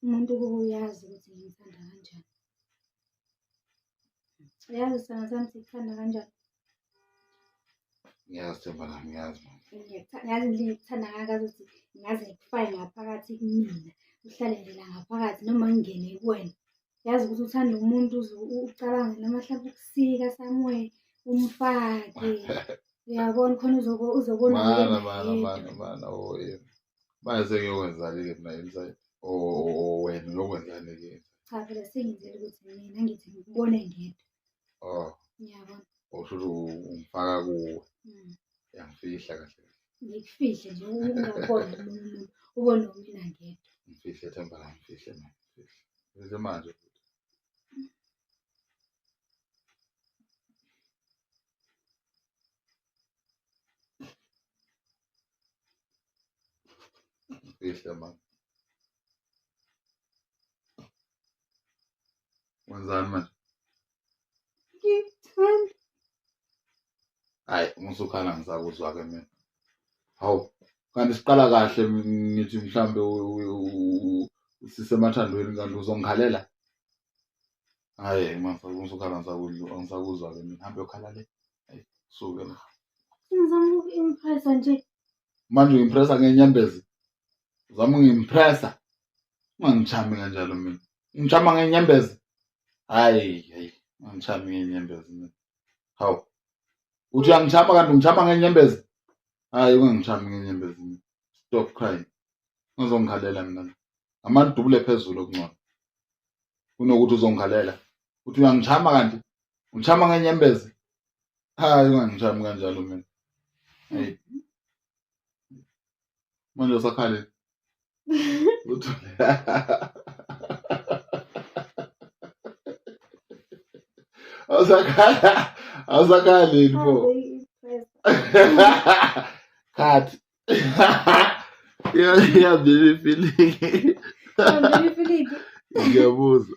umuntu ukuba uyazi ukuthi ngimthanda kanjani. Uyazi sithando sami sikuthanda kanjani? Ngiyazi Themba lami, ngiyazi mama. Yazi indlela engikuthanda ngayo ukuthi ngaze ngikufake ngaphakathi kumina, uhlale nje la ngaphakathi noma ngingene kuwena. Yazi ukuthi uthanda umuntu ucabange noma mhlampe ukusika somewhere umfake. Uyabona khona uzobona Mana oh yena. Manje ngiyokwenza-ke mina inside. Wena uyokwenzani-ke? Cha phela sengenzile ukuthi mina ngithi ngikubone ngedwa. Oh, Ngiyabona. usho ukuthi ungifaka kuwe. Uyangifihla kahle. Ngikufihle nje ungaboni omunye umuntu, ubone mina ngedwa. Ngifihle Themba lami, ngifihle mina, ngifihle. Ngifihle manje futhi. Ngifihle manje. Wenzani manje? Ngikuthanda. Hayi, ngisukhala ngisakuzwa-ke mina. Hawu, kanti siqala kahle ngithi mhlambe sisemathandweni kanti uzongikhalela? Hhayi ngisukhala ngisakuzwa-ke mina. Hambe uyokhala le. Hayi, suke la. Ngizama uku-impressa nje. Manje ungimpressa ngenyembezi. Uzama ungimpressa. Ungangichami kanjalo mina. Ngichama ngenyembezi. Hayi, ungangichami ngenyembezi mina. Hawu. Uthi uyangichama kanti ungichama ngenyembezi? Hayi, ungangichami ngenyembezi mina. Stop crying. Ungazongikhalela mina. Amadubule phezulu okungcono. Kunokuthi uzongikhalela. Uthi uyangichama kanti ungichama ngenyembezi? Hayi, ungangichami kanjalo mina. Hayi. Manje usakhale. Uthule. Awusakhali pho. Cut. Yeah, baby feeling. Baby feeling. Ngiyabuza.